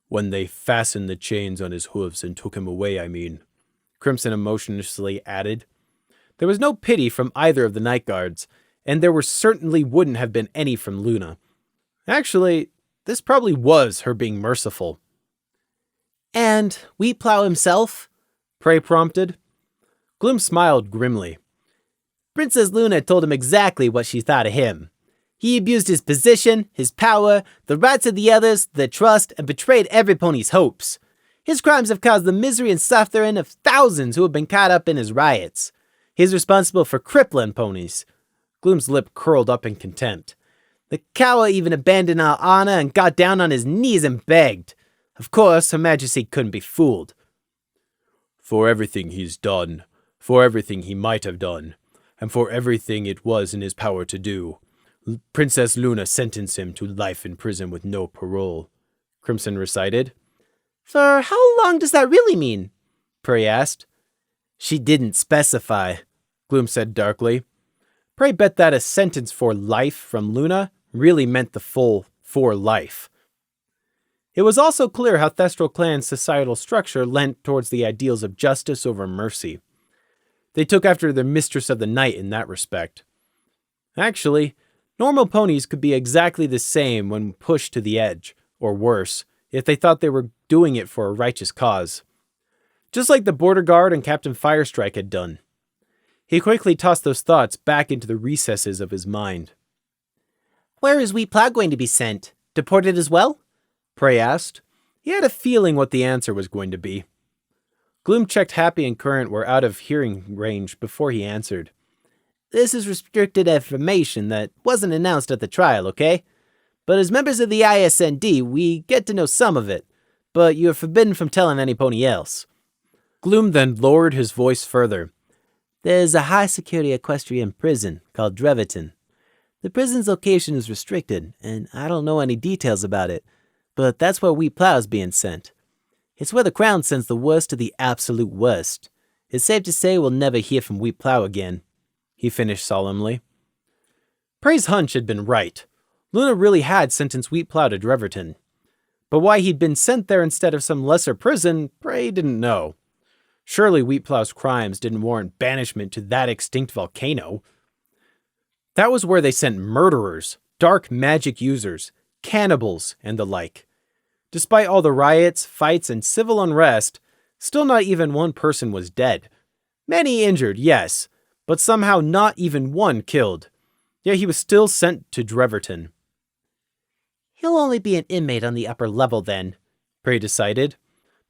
When they fastened the chains on his hooves and took him away, I mean. Crimson emotionlessly added. There was no pity from either of the night guards, and there certainly wouldn't have been any from Luna. Actually, this probably was her being merciful. And Wheat Plow himself? Prey prompted. Gloom smiled grimly. Princess Luna told him exactly what she thought of him. He abused his position, his power, the rights of the others, their trust, and betrayed every pony's hopes. His crimes have caused the misery and suffering of thousands who have been caught up in his riots. He's responsible for crippling ponies. Gloom's lip curled up in contempt. The coward even abandoned our honor and got down on his knees and begged. Of course, Her Majesty couldn't be fooled. For everything he's done, for everything he might have done, and for everything it was in his power to do, Princess Luna sentenced him to life in prison with no parole, Crimson recited. For how long does that really mean? Prey asked. She didn't specify, Gloom said darkly. Prey bet that a sentence for life from Luna really meant the full for life. It was also clear how Thestral Clan's societal structure lent towards the ideals of justice over mercy. They took after their Mistress of the Night in that respect. Actually, normal ponies could be exactly the same when pushed to the edge, or worse, if they thought they were doing it for a righteous cause. Just like the Border Guard and Captain Firestrike had done. He quickly tossed those thoughts back into the recesses of his mind. Where is Wheat Plow going to be sent? Deported as well? Prey asked. He had a feeling what the answer was going to be. Gloom checked Happy and Current were out of hearing range before he answered. This is restricted information that wasn't announced at the trial, okay? But as members of the ISND, we get to know some of it, but you are forbidden from telling any pony else. Gloom then lowered his voice further. There's a high-security equestrian prison called Dreverton. The prison's location is restricted, and I don't know any details about it, but that's where Wheat Plow's being sent. It's where the Crown sends the worst of the absolute worst. It's safe to say we'll never hear from Wheat Plow again, he finished solemnly. Prey's hunch had been right. Luna really had sentenced Wheat Plow to Dreverton. But why he'd been sent there instead of some lesser prison, Prey didn't know. Surely Wheat Plow's crimes didn't warrant banishment to that extinct volcano. That was where they sent murderers, dark magic users, cannibals, and the like. Despite all the riots, fights, and civil unrest, still not even one person was dead. Many injured, yes, but somehow not even one killed. Yet he was still sent to Dreverton. He'll only be an inmate on the upper level then, Prey decided.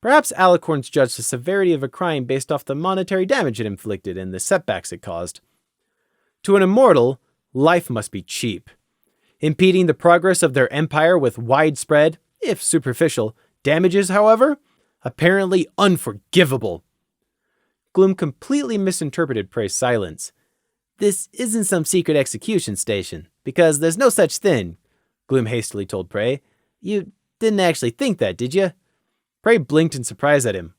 Perhaps Alicorns judged the severity of a crime based off the monetary damage it inflicted and the setbacks it caused. To an immortal, life must be cheap. Impeding the progress of their empire with widespread, if superficial, damages, however, apparently unforgivable. Gloom completely misinterpreted Prey's silence. This isn't some secret execution station, because there's no such thing, Gloom hastily told Prey. You didn't actually think that, did you? Prey blinked in surprise at him.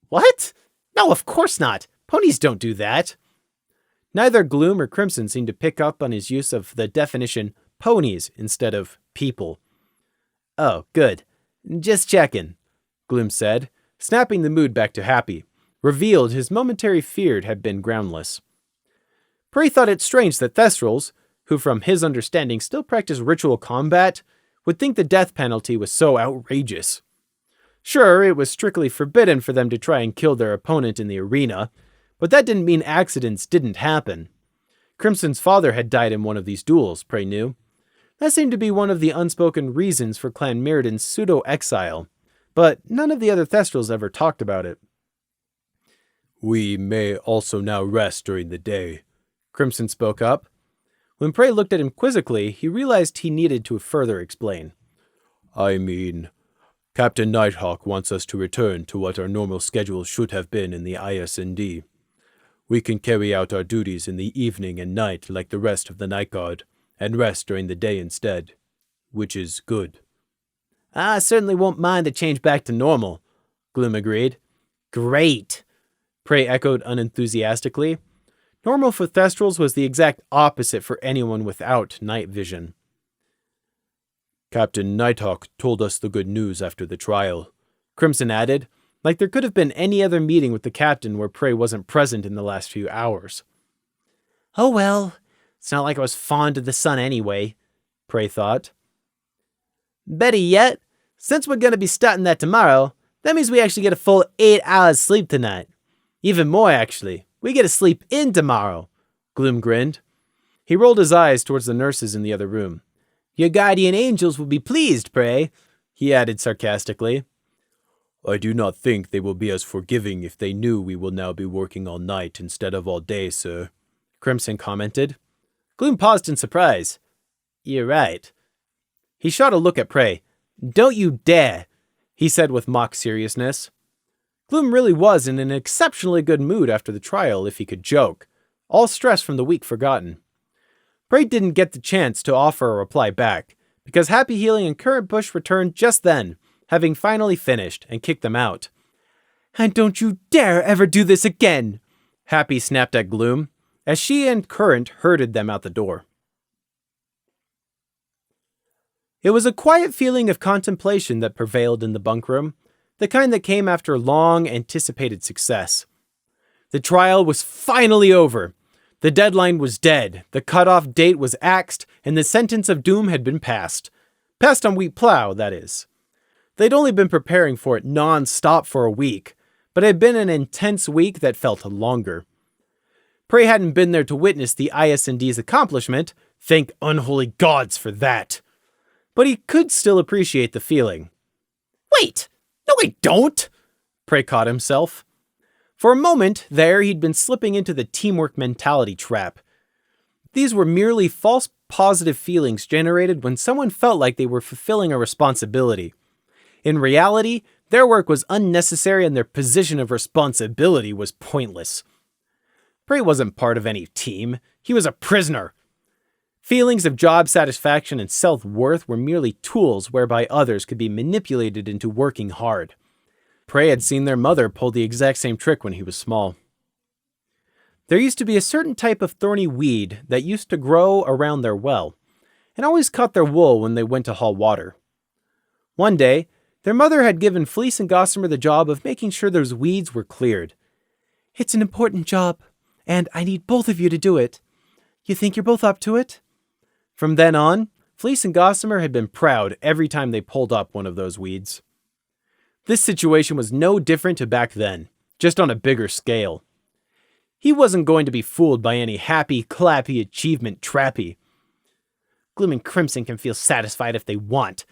What? No, of course not. Ponies don't do that. Neither Gloom or Crimson seemed to pick up on his use of the definition ponies instead of people. Oh, good. Just checking, Gloom said, snapping the mood back to Happy, revealed his momentary fear had been groundless. Prey thought it strange that Thestrals, who from his understanding still practiced ritual combat, would think the death penalty was so outrageous. Sure, it was strictly forbidden for them to try and kill their opponent in the arena, but that didn't mean accidents didn't happen. Crimson's father had died in one of these duels, Prey knew. That seemed to be one of the unspoken reasons for Clan Mirrodin's pseudo-exile, but none of the other Thestrals ever talked about it. We may also now rest during the day, Crimson spoke up. When Prey looked at him quizzically, he realized he needed to further explain. I mean, Captain Nighthawk wants us to return to what our normal schedule should have been in the ISND. We can carry out our duties in the evening and night like the rest of the Night Guard, and rest during the day instead, which is good. I certainly won't mind the change back to normal, Gloom agreed. Great, Prey echoed unenthusiastically. Normal for Thestrals was the exact opposite for anyone without night vision. Captain Nighthawk told us the good news after the trial, Crimson added, like there could have been any other meeting with the captain where Prey wasn't present in the last few hours. Oh well, it's not like I was fond of the sun anyway, Prey thought. Better yet, since we're going to be starting that tomorrow, that means we actually get a full 8 hours sleep tonight. Even more, actually. We get to sleep in tomorrow. Gloom grinned. He rolled his eyes towards the nurses in the other room. Your guardian angels will be pleased, Prey, he added sarcastically. I do not think they will be as forgiving if they knew we will now be working all night instead of all day, sir, Crimson commented. Gloom paused in surprise. You're right. He shot a look at Prey. Don't you dare, he said with mock seriousness. Gloom really was in an exceptionally good mood after the trial if he could joke, all stress from the week forgotten. Prey didn't get the chance to offer a reply back, because Happy Healing and Current Bush returned just then, having finally finished and kicked them out. And don't you dare ever do this again, Happy snapped at Gloom, as she and Current herded them out the door. It was a quiet feeling of contemplation that prevailed in the bunk room, the kind that came after long anticipated success. The trial was finally over. The deadline was dead, the cutoff date was axed, and the sentence of doom had been passed. Passed on wheat plow, that is. They'd only been preparing for it non-stop for a week, but it had been an intense week that felt longer. Prey hadn't been there to witness the IS&D's accomplishment, thank unholy gods for that. But he could still appreciate the feeling. Wait! No, I don't! Prey caught himself. For a moment there, he'd been slipping into the teamwork mentality trap. These were merely false positive feelings generated when someone felt like they were fulfilling a responsibility. In reality, their work was unnecessary and their position of responsibility was pointless. Prey wasn't part of any team. He was a prisoner. Feelings of job satisfaction and self-worth were merely tools whereby others could be manipulated into working hard. Prey had seen their mother pull the exact same trick when he was small. There used to be a certain type of thorny weed that used to grow around their well, and always cut their wool when they went to haul water. One day, their mother had given Fleece and Gossamer the job of making sure those weeds were cleared. "It's an important job, and I need both of you to do it. You think you're both up to it?" From then on, Fleece and Gossamer had been proud every time they pulled up one of those weeds. This situation was no different to back then, just on a bigger scale. He wasn't going to be fooled by any happy, clappy achievement trappy. Gloom and Crimson can feel satisfied if they want.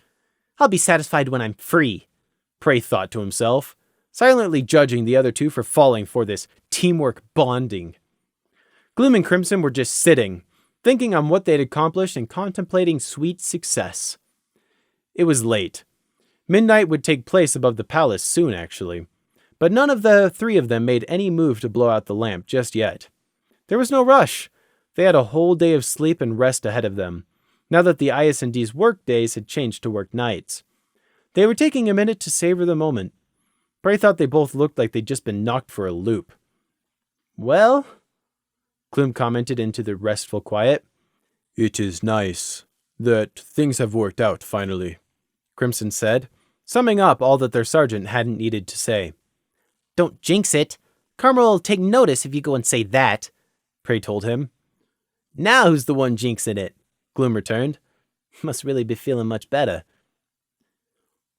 I'll be satisfied when I'm free, Prey thought to himself, silently judging the other two for falling for this teamwork bonding. Gloom and Crimson were just sitting, thinking on what they'd accomplished and contemplating sweet success. It was late. Midnight would take place above the palace soon, actually. But none of the three of them made any move to blow out the lamp just yet. There was no rush. They had a whole day of sleep and rest ahead of them, now that the IS&D's work days had changed to work nights. They were taking a minute to savor the moment. Prey thought they both looked like they'd just been knocked for a loop. "Well," Gloom commented into the restful quiet. "It is nice that things have worked out finally," Crimson said, summing up all that their sergeant hadn't needed to say. "Don't jinx it. Karma will take notice if you go and say that," Prey told him. "Now who's the one jinxing it?" Gloom returned. "Must really be feeling much better."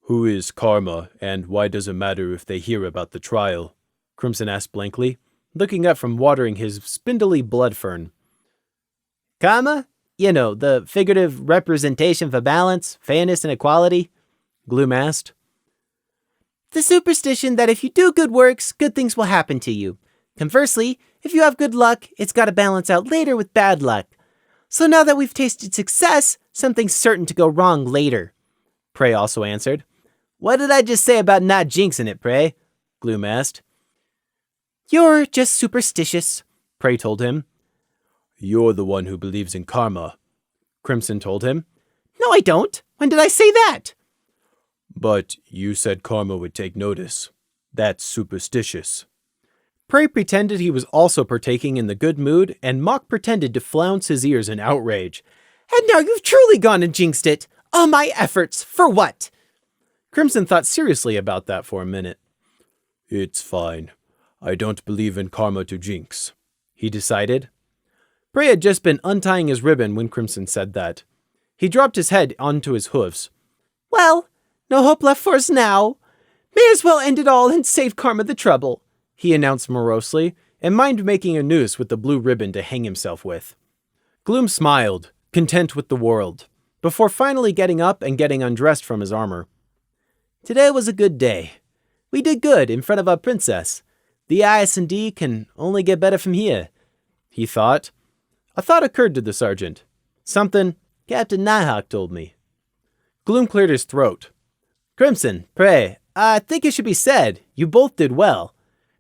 "Who is Karma, and why does it matter if they hear about the trial?" Crimson asked blankly, looking up from watering his spindly blood fern. "Karma? You know, the figurative representation for balance, fairness, and equality?" Gloom asked. "The superstition that if you do good works, good things will happen to you. Conversely, if you have good luck, it's got to balance out later with bad luck. So now that we've tasted success, something's certain to go wrong later," Prey also answered. "What did I just say about not jinxing it, Prey?" Gloom asked. "You're just superstitious," Prey told him. "You're the one who believes in karma," Crimson told him. No, I don't. When did I say that? But you said Karma would take notice. That's superstitious. Prey pretended he was also partaking in the good mood, and Mock pretended to flounce his ears in outrage. And now you've truly gone and jinxed it. All my efforts, for what? Crimson thought seriously about that for a minute. It's fine. I don't believe in karma to jinx, he decided. Prey had just been untying his ribbon when Crimson said that. He dropped his head onto his hooves. Well, no hope left for us now. May as well end it all and save Karma the trouble, he announced morosely, and mimed making a noose with the blue ribbon to hang himself with. Gloom smiled, content with the world, before finally getting up and getting undressed from his armor. Today was a good day. We did good in front of our princess. The IS&D can only get better from here, he thought. A thought occurred to the sergeant. Something Captain Nighthawk told me. Gloom cleared his throat. Crimson, Prey, I think it should be said, you both did well.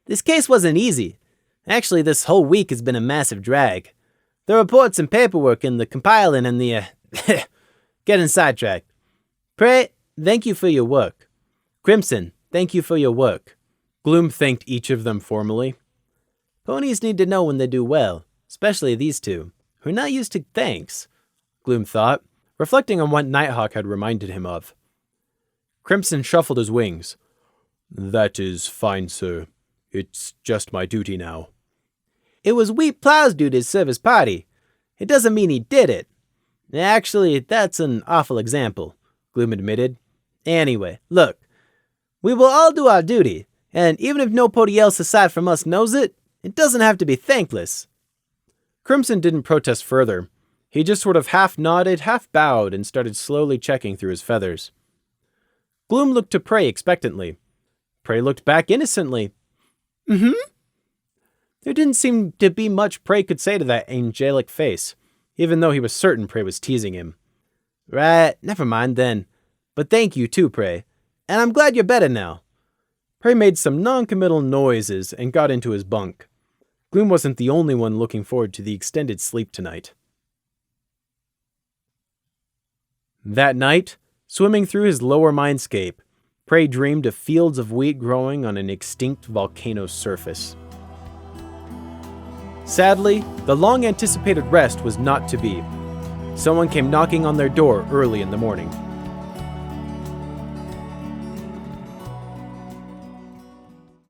This case wasn't easy. Actually, this whole week has been a massive drag. The reports and paperwork and the compiling and the, getting sidetracked. Prey, thank you for your work. Crimson, thank you for your work. Gloom thanked each of them formally. Ponies need to know when they do well, especially these two, who are not used to thanks, Gloom thought, reflecting on what Nighthawk had reminded him of. Crimson shuffled his wings. That is fine, sir. It's just my duty now. It was Wheat Plow's duty to serve his party. It doesn't mean he did it. Actually, that's an awful example, Gloom admitted. Anyway, look. We will all do our duty, and even if nobody else aside from us knows it, it doesn't have to be thankless. Crimson didn't protest further. He just sort of half nodded, half bowed, and started slowly checking through his feathers. Gloom looked to Prey expectantly. Prey looked back innocently. Mm-hmm. There didn't seem to be much Prey could say to that angelic face, even though he was certain Prey was teasing him. Right, never mind then. But thank you too, Prey. And I'm glad you're better now. Prey made some non-committal noises and got into his bunk. Gloom wasn't the only one looking forward to the extended sleep tonight. That night, swimming through his lower mindscape, Prey dreamed of fields of wheat growing on an extinct volcano's surface. Sadly, the long-anticipated rest was not to be. Someone came knocking on their door early in the morning.